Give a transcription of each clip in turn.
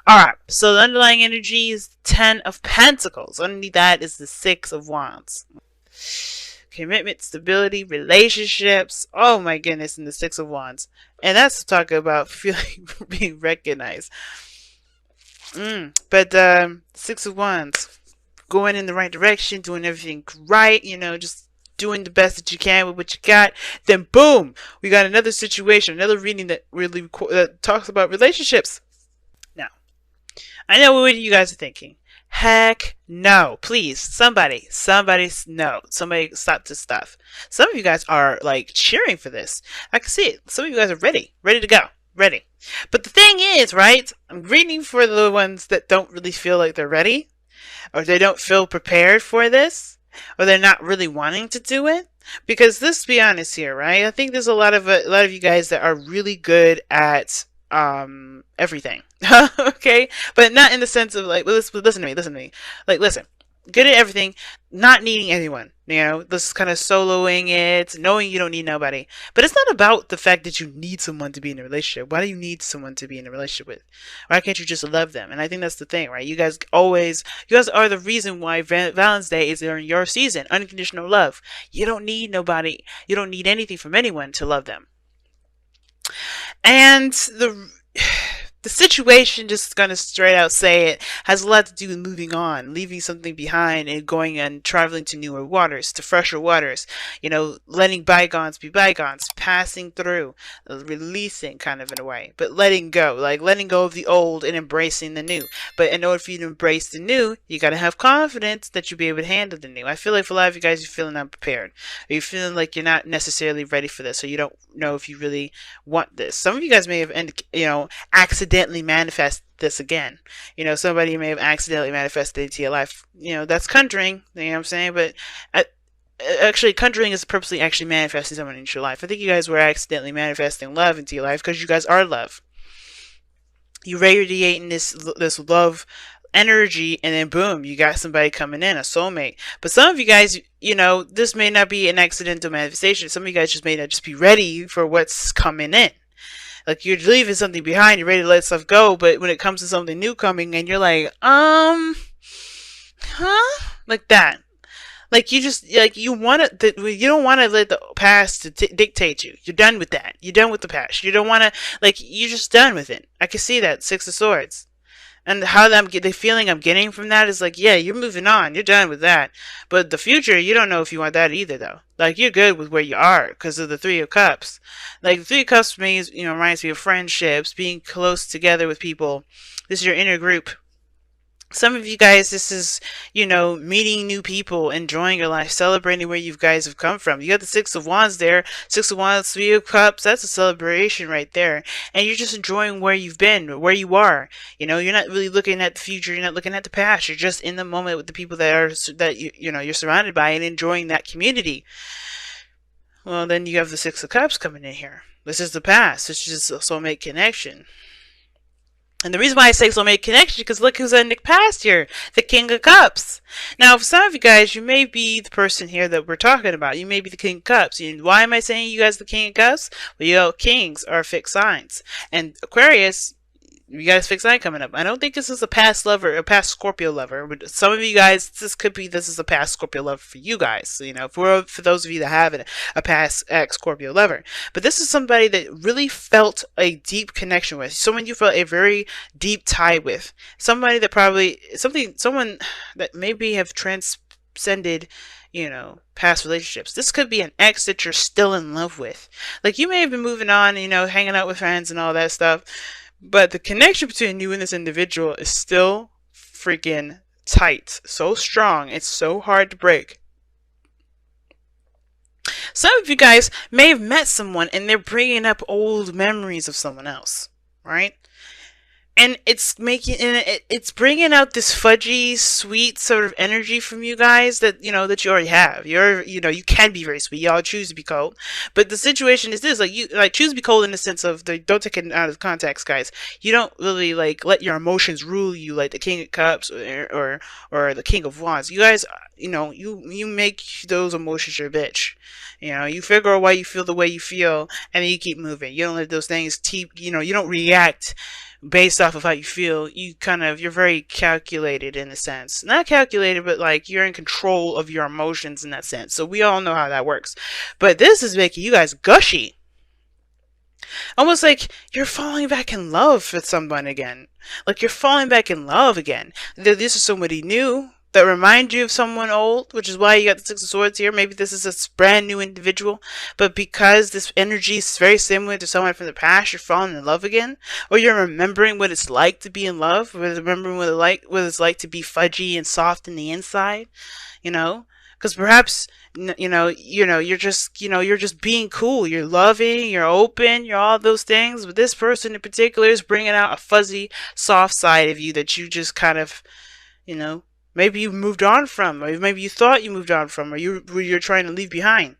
Alright, so the underlying energy is 10 of Pentacles. Underneath that is the 6 of Wands. Commitment, stability, relationships. Oh my goodness, and the 6 of Wands. And that's to talk about feeling being recognized. But 6 of Wands, going in the right direction, doing everything right, you know, just doing the best that you can with what you got. Then boom, we got another situation, another reading that really talks about relationships. Now, I know what you guys are thinking. Heck no. Please, somebody no. Somebody stop this stuff. Some of you guys are like cheering for this. I can see it. Some of you guys are ready to go. Ready. But the thing is, right? I'm reading for the ones that don't really feel like they're ready, or they don't feel prepared for this, or they're not really wanting to do it. Because let's be honest here, right? I think there's a lot of you guys that are really good at everything. Okay, but not in the sense of like, listen to me, like, listen, good at everything, not needing anyone, you know, this kind of soloing it, knowing you don't need nobody. But it's not about the fact that you need someone to be in a relationship. Why do you need someone to be in a relationship with? Why can't you just love them? And I think that's the thing, right? You guys are the reason why Valentine's Day is in your season. Unconditional love. You don't need nobody, you don't need anything from anyone to love them. And the situation, just gonna straight out say it, has a lot to do with moving on, leaving something behind, and going and traveling to newer waters, to fresher waters. You know, letting bygones be bygones, passing through, releasing, kind of, in a way, but letting go, like letting go of the old and embracing the new. But in order for you to embrace the new, you gotta have confidence that you'll be able to handle the new. I feel like for a lot of you guys, you're feeling unprepared, or you're feeling like you're not necessarily ready for this, or you don't know if you really want this. Some of you guys may have, you know, accidentally manifest this again. You know, somebody may have accidentally manifested into your life. You know, that's conjuring, you know what I'm saying? But actually, conjuring is purposely actually manifesting someone into your life. I think you guys were accidentally manifesting love into your life because you guys are love. You radiating this love energy, and then boom, you got somebody coming in, a soulmate. But some of you guys, you know, this may not be an accidental manifestation. Some of you guys just may not just be ready for what's coming in. Like, you're leaving something behind, you're ready to let stuff go, but when it comes to something new coming in, you're like, like that. Like, you just, like, you want to, you don't want to let the past dictate you. You're done with that. You're done with the past. You don't want to, like, you're just done with it. I can see that, 6 of Swords. And how the feeling I'm getting from that is like, yeah, you're moving on. You're done with that. But the future, you don't know if you want that either, though. Like, you're good with where you are because of the 3 of Cups. Like, the 3 of Cups means, you know, reminds me of friendships, being close together with people. This is your inner group. Some of you guys, this is, you know, meeting new people, enjoying your life, celebrating where you guys have come from. You got the 6 of Wands there, 6 of Wands, 3 of Cups, that's a celebration right there. And you're just enjoying where you've been, where you are. You know, you're not really looking at the future, you're not looking at the past, you're just in the moment with the people you know, you're surrounded by and enjoying that community. Well, then you have the 6 of Cups coming in here. This is the past, this is just a soulmate connection. And the reason why I say soulmate connection, because look who's in the past here, the King of Cups. Now, for some of you guys, you may be the person here that we're talking about. You may be the King of Cups. And why am I saying you guys the King of Cups? Well, you know, kings are fixed signs. And Aquarius, you guys fixed sign coming up. I don't think this is a past lover, a past Scorpio lover. But some of you guys, this is a past Scorpio lover for you guys. So, you know, for those of you that have a past ex-Scorpio lover. But this is somebody that really felt a deep connection with. Someone you felt a very deep tie with. Somebody that probably, someone that maybe have transcended, you know, past relationships. This could be an ex that you're still in love with. Like, you may have been moving on, you know, hanging out with friends and all that stuff. But the connection between you and this individual is still freaking tight. So strong. It's so hard to break. Some of you guys may have met someone and they're bringing up old memories of someone else, right? And it's bringing out this fudgy, sweet sort of energy from you guys that, you know, that you already have. You know, you can be very sweet. Y'all choose to be cold. But the situation is this, like, you, like, choose to be cold in the sense of, don't take it out of context, guys. You don't really, like, let your emotions rule you like the King of Cups or the King of Wands. You guys, you know, you make those emotions your bitch. You know, you figure out why you feel the way you feel, and then you keep moving. You don't let those things you know, you don't react based off of how you feel. You're very calculated in a sense. Not calculated, but like you're in control of your emotions in that sense. So we all know how that works. But this is making you guys gushy. Almost like you're falling back in love with someone again. Like you're falling back in love again. This is somebody new that reminds you of someone old, which is why you got the Six of Swords here. Maybe this is a brand new individual, but because this energy is very similar to someone from the past, you're falling in love again, or you're remembering what it's like to be in love, or remembering what it's like to be fudgy and soft in the inside, you know? Because perhaps you're just being cool. You're loving. You're open. You're all those things. But this person in particular is bringing out a fuzzy, soft side of you that you just kind of, you know, maybe you moved on from, or maybe you thought you moved on from, or you're trying to leave behind.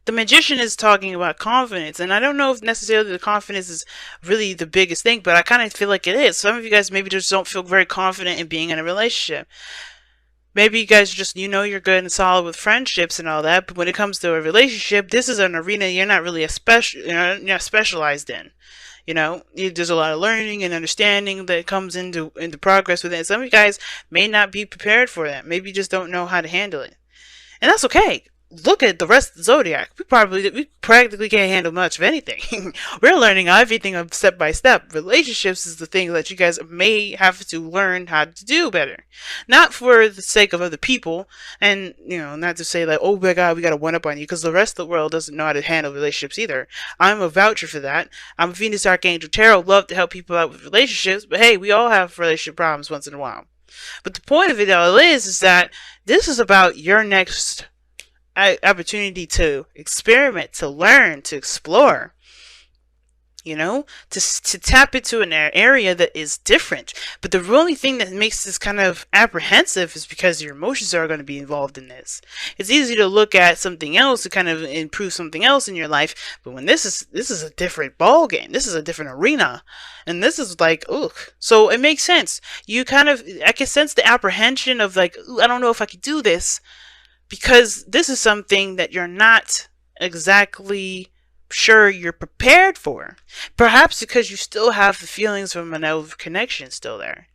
The Magician is talking about confidence, and I don't know if necessarily the confidence is really the biggest thing, but I kind of feel like it is. Some of you guys maybe just don't feel very confident in being in a relationship. Maybe you guys just, you're good and solid with friendships and all that, but when it comes to a relationship, this is an arena you're not really you're not specialized in. There's a lot of learning and understanding that comes into progress with it. Some of you guys may not be prepared for that. Maybe you just don't know how to handle it. And that's okay. Look at the rest of the zodiac. We practically can't handle much of anything. We're learning everything step by step. Relationships is the thing that you guys may have to learn how to do better. Not for the sake of other people, and not to say like, oh my god, we got to one up on you, because the rest of the world doesn't know how to handle relationships either. I'm a voucher for that. I'm a Venus Archangel Tarot. Love to help people out with relationships, but hey, we all have relationship problems once in a while. But the point of it all is that this is about your next opportunity to experiment, to learn, to explore, to tap into an area that is different. But the only thing that makes this kind of apprehensive is because your emotions are going to be involved in this. It's easy to look at something else to kind of improve something else in your life, but when this is a different ball game, this is a different arena, and this is like, ugh. So it makes sense. I can sense the apprehension of like, I don't know if I could do this, because this is something that you're not exactly sure you're prepared for. Perhaps because you still have the feelings from an old connection still there.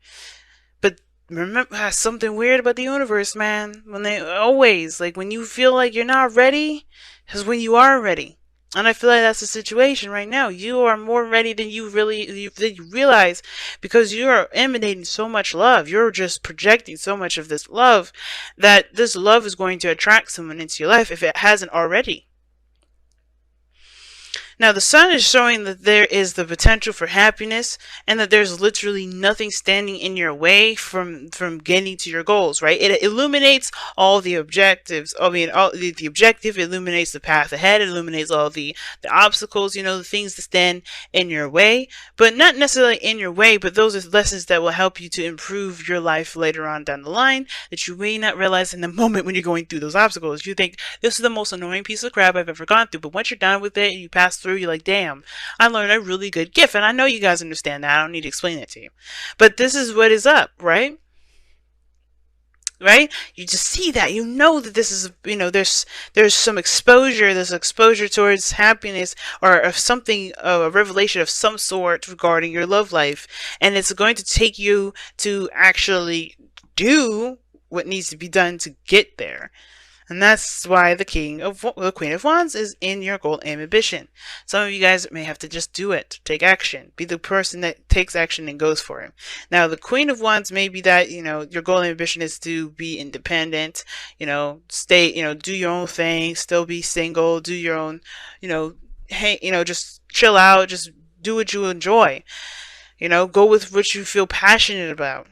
But remember, something weird about the universe, man. When you feel like you're not ready, is when you are ready. And I feel like that's the situation right now. You are more ready than you realize, because you are emanating so much love. You're just projecting so much of this love, that this love is going to attract someone into your life if it hasn't already. Now, the sun is showing that there is the potential for happiness, and that there's literally nothing standing in your way from getting to your goals, right? It illuminates all the objectives. The objective illuminates the path ahead. It illuminates all the obstacles, the things that stand in your way, but not necessarily in your way, but those are lessons that will help you to improve your life later on down the line, that you may not realize in the moment when you're going through those obstacles. You think, this is the most annoying piece of crap I've ever gone through, but once you're done with it and you pass through, you're like, damn, I learned a really good gift. And I know you guys understand that. I don't need to explain it to you. But this is what is up, right? Right? You just see that. You know that this is, there's some exposure. There's exposure towards happiness, or of something, a revelation of some sort regarding your love life. And it's going to take you to actually do what needs to be done to get there. And that's why the Queen of Wands is in your goal and ambition. Some of you guys may have to just do it. Take action. Be the person that takes action and goes for it. Now, the Queen of Wands may be that, your goal and ambition is to be independent, stay, do your own thing, still be single, do your own, just chill out, just do what you enjoy. Go with what you feel passionate about.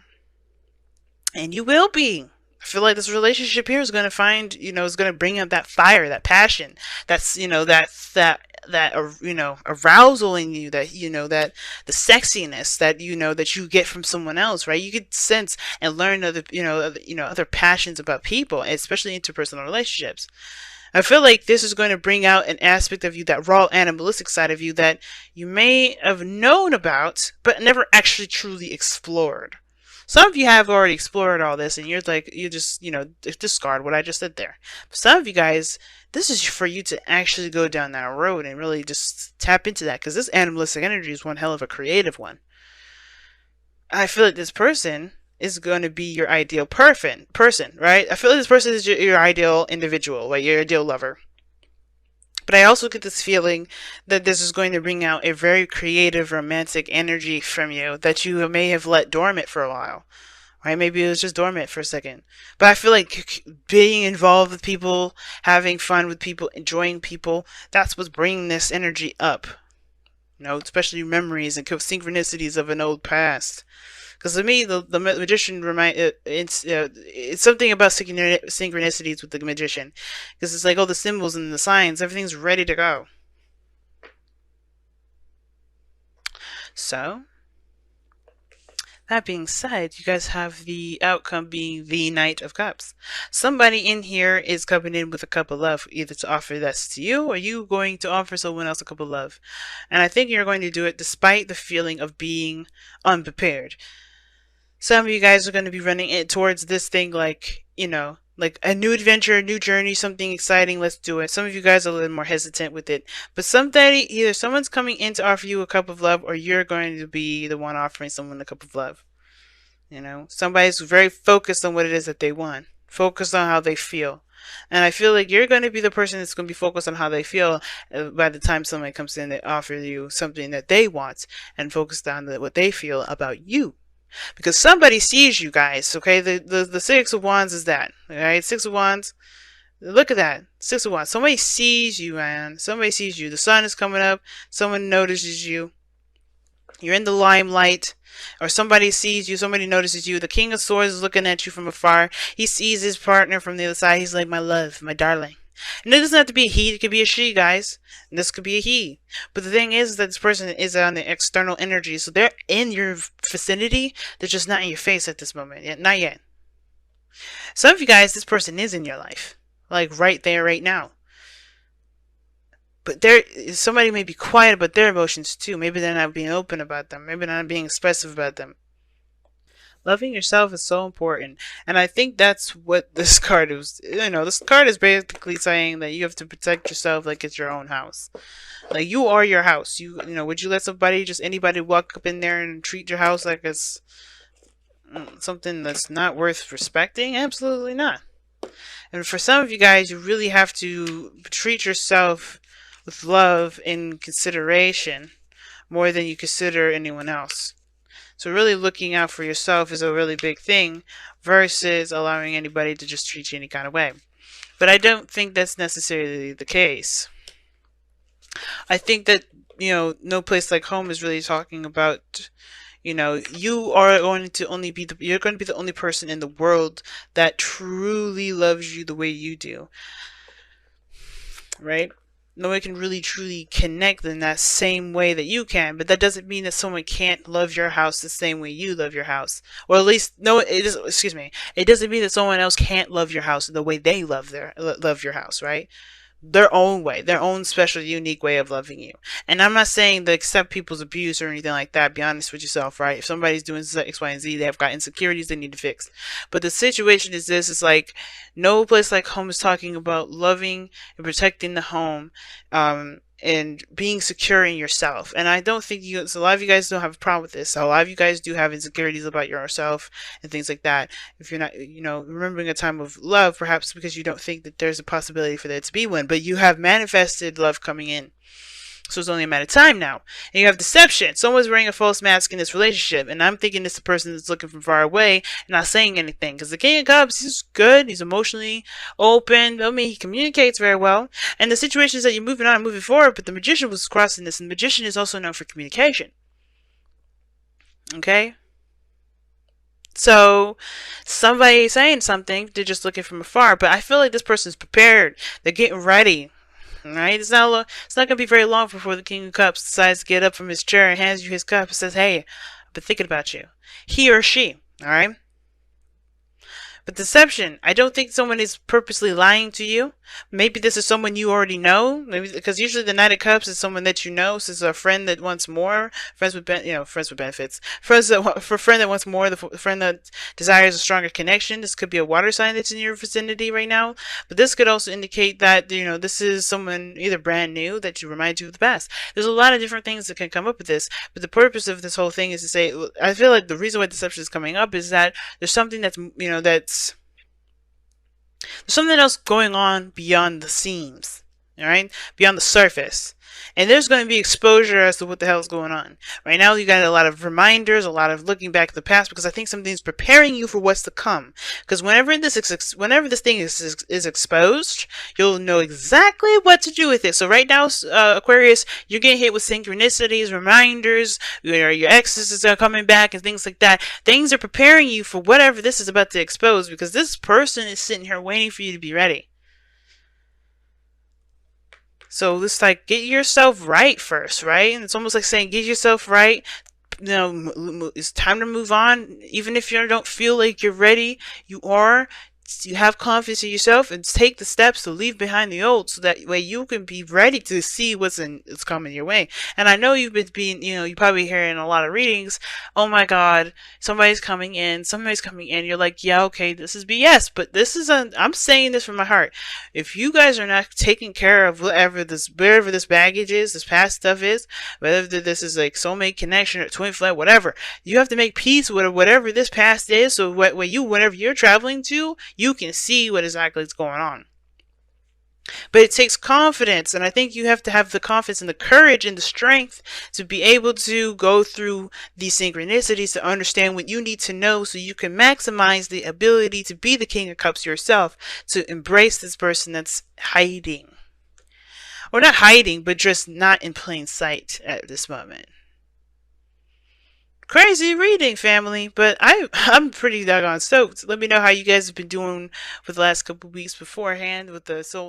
And you will be. I feel like this relationship here is going to find, is going to bring up that fire, that passion, that's, that arousal in you, that, that the sexiness that, that you get from someone else, right? You could sense and learn other passions about people, especially interpersonal relationships. I feel like this is going to bring out an aspect of you, that raw animalistic side of you, that you may have known about, but never actually truly explored. Some of you have already explored all this, and you're like, you just, discard what I just said there. But some of you guys, this is for you to actually go down that road and really just tap into that, because this animalistic energy is one hell of a creative one. I feel like this person is going to be your ideal person, right? I feel like this person is your ideal individual, right? Your ideal lover. But I also get this feeling that this is going to bring out a very creative, romantic energy from you that you may have let dormant for a while. Right? Maybe it was just dormant for a second. But I feel like being involved with people, having fun with people, enjoying people, that's what's bringing this energy up. Especially memories and synchronicities of an old past. Because to me, the magician it's something about synchronicities with the magician, because it's like all the symbols and the signs, everything's ready to go. So, that being said, you guys have the outcome being the Knight of Cups. Somebody in here is coming in with a cup of love, either to offer this to you, or you going to offer someone else a cup of love. And I think you're going to do it despite the feeling of being unprepared. Some of you guys are going to be running it towards this thing like, like a new adventure, a new journey, something exciting, let's do it. Some of you guys are a little more hesitant with it. But either someone's coming in to offer you a cup of love, or you're going to be the one offering someone a cup of love. Somebody's very focused on what it is that they want, focused on how they feel. And I feel like you're going to be the person that's going to be focused on how they feel by the time somebody comes in, they offer you something that they want and focused on what they feel about you. Because somebody sees you guys, okay? The Six of Wands is that, alright? Six of Wands. Look at that. Six of Wands. Somebody sees you, man. Somebody sees you. The sun is coming up. Someone notices you. You're in the limelight. Or somebody sees you. Somebody notices you. The King of Swords is looking at you from afar. He sees his partner from the other side. He's like, my love, my darling. And it doesn't have to be a he, it could be a she, guys. And this could be a he. But the thing is that this person is on the external energy, so they're in your vicinity, they're just not in your face at this moment. Not yet. Some of you guys, this person is in your life. Like right there, right now. But somebody may be quiet about their emotions too. Maybe they're not being open about them. Maybe they're not being expressive about them. Loving yourself is so important, and I think that's what this card is. This card is basically saying that you have to protect yourself like it's your own house. Like you are your house. Would you let anybody walk up in there and treat your house like it's something that's not worth respecting? Absolutely not. And for some of you guys, you really have to treat yourself with love and consideration more than you consider anyone else. So really looking out for yourself is a really big thing versus allowing anybody to just treat you any kind of way. But I don't think that's necessarily the case. I think that, No Place Like Home is really talking about, you are going to be the only person in the world that truly loves you the way you do. Right? No one can really truly connect in that same way that you can, but that doesn't mean that someone can't love your house the same way you love your house. Or at least, no, excuse me. It doesn't mean that someone else can't love your house the way they love your house, right? Their own way, their own special, unique way of loving you. And I'm not saying to accept people's abuse or anything like that. Be honest with yourself, right? If somebody's doing X, Y, and Z, they've got insecurities they need to fix. But the situation is this: it's like No Place Like Home is talking about loving and protecting the home, and being secure in yourself. And I don't think so a lot of you guys don't have a problem with this. So a lot of you guys do have insecurities about yourself and things like that. If you're not, remembering a time of love, perhaps because you don't think that there's a possibility for there to be one, but you have manifested love coming in. So it's only a matter of time now. And you have deception. Someone's wearing a false mask in this relationship. And I'm thinking it's the person that's looking from far away and not saying anything. Because the King of Cups, he's good. He's emotionally open. He communicates very well. And the situation is that you're moving on and moving forward. But the Magician was crossing this. And the Magician is also known for communication. Okay? So somebody saying something, they're just looking from afar. But I feel like this person's prepared. They're getting ready. Right? It's not going to be very long before the King of Cups decides to get up from his chair and hands you his cup and says, hey, I've been thinking about you. He or she. Alright? But deception, I don't think someone is purposely lying to you. Maybe this is someone you already know. Maybe because usually the Knight of Cups is someone that you know. So it's a friend that wants more. Friends with friends with benefits. Friends that for a friend that wants more. The friend that desires a stronger connection. This could be a water sign that's in your vicinity right now. But this could also indicate that this is someone either brand new that you remind you of the past. There's a lot of different things that can come up with this. But the purpose of this whole thing is to say, I feel like the reason why deception is coming up is that there's something that's there's something else going on beyond the seams, all right, beyond the surface. And there's going to be exposure as to what the hell is going on. Right now, you got a lot of reminders, a lot of looking back at the past, because I think something's preparing you for what's to come. Because whenever this thing is exposed, you'll know exactly what to do with it. So right now, Aquarius, you're getting hit with synchronicities, reminders, your exes are coming back, and things like that. Things are preparing you for whatever this is about to expose, because this person is sitting here waiting for you to be ready. So it's like, get yourself right first, right? And it's almost like saying, get yourself right. It's time to move on. Even if you don't feel like you're ready, you are. You have confidence in yourself and take the steps to leave behind the old, so that way you can be ready to see what's coming your way. And I know you've been being, you probably hearing a lot of readings. Oh my God, somebody's coming in. You're like, yeah, okay, this is BS, but I'm saying this from my heart. If you guys are not taking care of wherever this baggage is, this past stuff is, whether this is like soulmate connection or twin flame, whatever, you have to make peace with whatever this past is. So whenever you're traveling to, you can see what exactly is going on. But it takes confidence, and I think you have to have the confidence and the courage and the strength to be able to go through these synchronicities to understand what you need to know, so you can maximize the ability to be the King of Cups yourself, to embrace this person that's hiding. Or not hiding, but just not in plain sight at this moment. Crazy reading, family, but I'm pretty doggone stoked. Let me know how you guys have been doing for the last couple weeks beforehand with the soul